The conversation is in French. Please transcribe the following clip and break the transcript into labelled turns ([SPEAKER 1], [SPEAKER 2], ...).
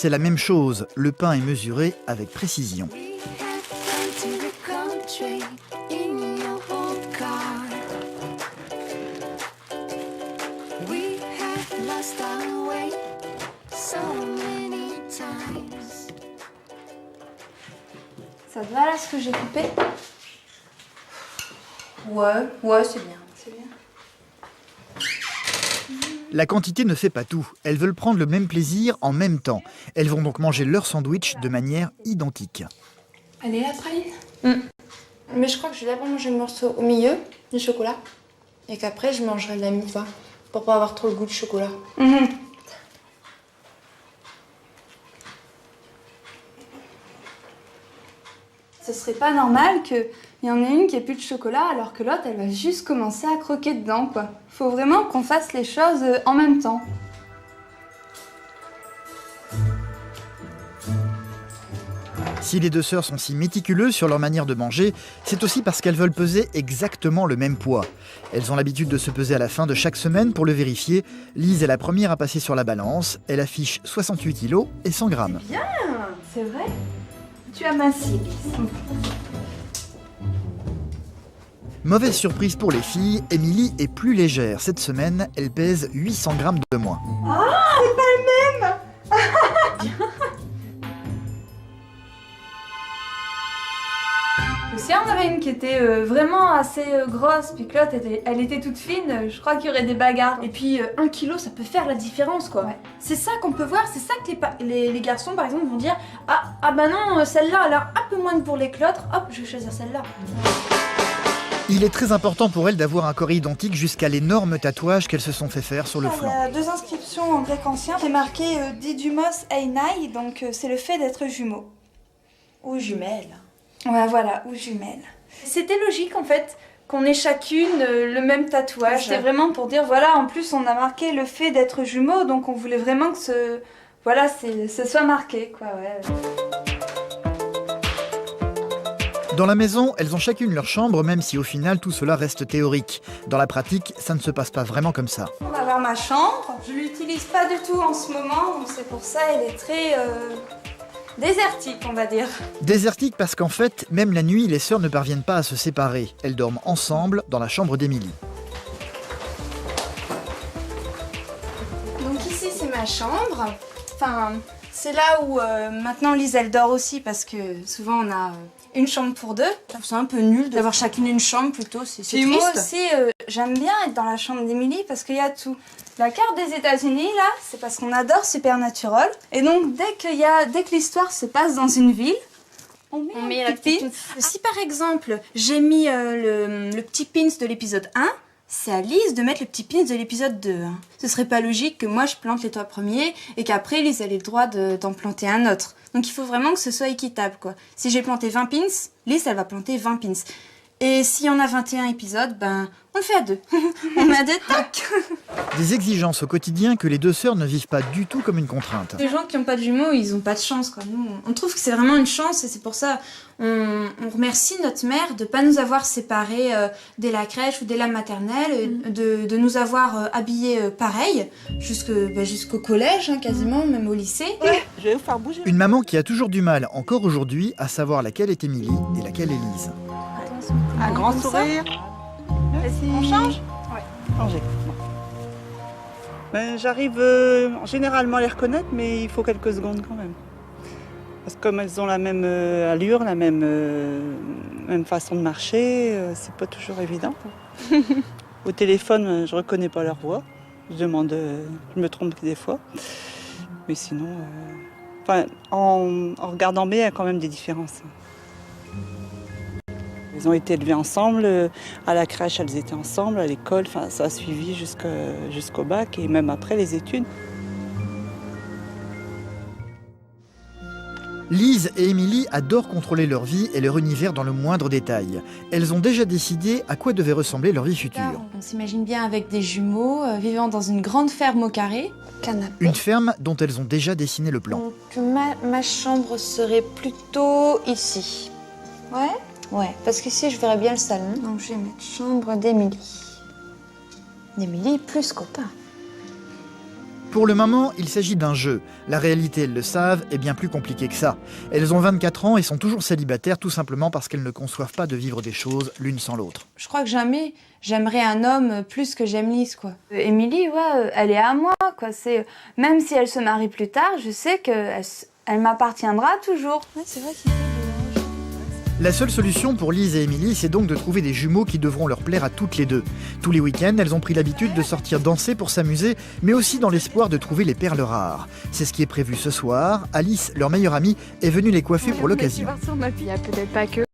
[SPEAKER 1] c'est la même chose. Le pain est mesuré avec précision.
[SPEAKER 2] Ça te va là ce que j'ai coupé? Ouais, c'est bien.
[SPEAKER 1] La quantité ne fait pas tout. Elles veulent prendre le même plaisir en même temps. Elles vont donc manger leur sandwich de manière identique.
[SPEAKER 2] Elle est là, praline? Mais je crois que je vais d'abord manger le morceau au milieu du chocolat et qu'après je mangerai la mi-fa pour pas avoir trop le goût du chocolat. Ce serait pas normal qu'il y en ait une qui ait plus de chocolat alors que l'autre elle va juste commencer à croquer dedans quoi. Faut vraiment qu'on fasse les choses en même temps.
[SPEAKER 1] Si les deux sœurs sont si méticuleuses sur leur manière de manger, c'est aussi parce qu'elles veulent peser exactement le même poids. Elles ont l'habitude de se peser à la fin de chaque semaine pour le vérifier. Lise est la première à passer sur la balance. Elle affiche 68 kg et 100 grammes.
[SPEAKER 2] Bien, c'est vrai. Tu as minci, Lise.
[SPEAKER 1] Mauvaise surprise pour les filles, Émilie est plus légère. Cette semaine, elle pèse 800 grammes de moins.
[SPEAKER 2] Ah, c'est pas le même. Si on avait une qui était vraiment assez grosse, puis que l'autre elle était toute fine, je crois qu'il y aurait des bagarres. Et puis 1 kilo, ça peut faire la différence quoi. Ouais. C'est ça qu'on peut voir, c'est ça que les garçons par exemple vont dire ah bah non, celle-là elle a un peu moins de bourrelet que l'autre, hop, je vais choisir celle-là.
[SPEAKER 1] Il est très important pour elles d'avoir un corps identique jusqu'à l'énorme tatouage qu'elles se sont fait faire sur le flanc.
[SPEAKER 2] Il y a 2 inscriptions en grec ancien, c'est marqué Didymos Einai, donc c'est le fait d'être jumeaux. Ou jumelles. Ouais, voilà, ou jumelles. C'était logique en fait qu'on ait chacune le même tatouage. C'était vraiment pour dire, voilà, en plus on a marqué le fait d'être jumeaux, donc on voulait vraiment que ce soit marqué, quoi, ouais.
[SPEAKER 1] Dans la maison, elles ont chacune leur chambre, même si au final tout cela reste théorique. Dans la pratique, ça ne se passe pas vraiment comme ça.
[SPEAKER 2] On va voir ma chambre. Je l'utilise pas du tout en ce moment, donc c'est pour ça elle est très désertique, on va dire.
[SPEAKER 1] Désertique parce qu'en fait, même la nuit, les sœurs ne parviennent pas à se séparer. Elles dorment ensemble dans la chambre d'Émilie.
[SPEAKER 2] Donc ici c'est ma chambre. Enfin, c'est là où maintenant Lise elle dort aussi parce que souvent on a une chambre pour deux. C'est un peu nul d'avoir chacune une chambre plutôt, c'est triste. Moi aussi j'aime bien être dans la chambre d'Émilie parce qu'il y a tout. La carte des États-Unis là, c'est parce qu'on adore Supernatural. Et donc dès que l'histoire se passe dans une ville, on met un petit pin. Si par exemple j'ai mis le petit pins de l'épisode 1, c'est à Lise de mettre le petit pins de l'épisode 2. Ce serait pas logique que moi je plante les 3 premiers et qu'après Lise elle ait le droit d'en planter un autre. Donc il faut vraiment que ce soit équitable quoi. Si j'ai planté 20 pins, Lise elle va planter 20 pins. Et s'il y en a 21 épisodes, ben on le fait à 2. On met à 2, tac.
[SPEAKER 1] Des exigences au quotidien que les deux sœurs ne vivent pas du tout comme une contrainte.
[SPEAKER 2] Les gens qui n'ont pas de jumeaux, ils n'ont pas de chance quoi. Nous, on trouve que c'est vraiment une chance et c'est pour ça on remercie notre mère de ne pas nous avoir séparés dès la crèche ou dès la maternelle, de nous avoir habillés pareil jusqu'au collège hein, quasiment, même au lycée.
[SPEAKER 3] Ouais, je vais vous faire bouger.
[SPEAKER 1] Une maman qui a toujours du mal, encore aujourd'hui, à savoir laquelle est Émilie et laquelle est Lise.
[SPEAKER 3] Un grand sourire.
[SPEAKER 2] On change?
[SPEAKER 3] Ouais. Changer. Ben, j'arrive généralement à les reconnaître, mais il faut quelques secondes quand même. Parce que comme elles ont la même allure, la même façon de marcher, c'est pas toujours évident. Au téléphone, je reconnais pas leur voix. Je me trompe des fois. Mais sinon, en regardant bien, il y a quand même des différences. Ils ont été élevés ensemble, à la crèche elles étaient ensemble, à l'école, ça a suivi jusqu'au bac et même après les études.
[SPEAKER 1] Lise et Émilie adorent contrôler leur vie et leur univers dans le moindre détail. Elles ont déjà décidé à quoi devait ressembler leur vie future.
[SPEAKER 2] On s'imagine bien avec des jumeaux, vivant dans une grande ferme au carré. Canapé.
[SPEAKER 1] Une ferme dont elles ont déjà dessiné le plan.
[SPEAKER 2] Donc ma chambre serait plutôt ici. Ouais? Ouais, parce qu'ici je verrais bien le salon. Donc je vais mettre chambre d'Émilie. D'Émilie plus copain.
[SPEAKER 1] Pour le moment, il s'agit d'un jeu. La réalité, elles le savent, est bien plus compliquée que ça. Elles ont 24 ans et sont toujours célibataires tout simplement parce qu'elles ne conçoivent pas de vivre des choses l'une sans l'autre.
[SPEAKER 2] Je crois que jamais j'aimerais un homme plus que j'aime Lise, quoi. Émilie, ouais, elle est à moi, quoi. Même si elle se marie plus tard, je sais qu'elle m'appartiendra toujours. Ouais, c'est vrai qu'il faut
[SPEAKER 1] La seule solution pour Lise et Émilie, c'est donc de trouver des jumeaux qui devront leur plaire à toutes les deux. Tous les week-ends, elles ont pris l'habitude de sortir danser pour s'amuser, mais aussi dans l'espoir de trouver les perles rares. C'est ce qui est prévu ce soir. Alice, leur meilleure amie, est venue les coiffer pour l'occasion.
[SPEAKER 2] Il y a peut-être pas que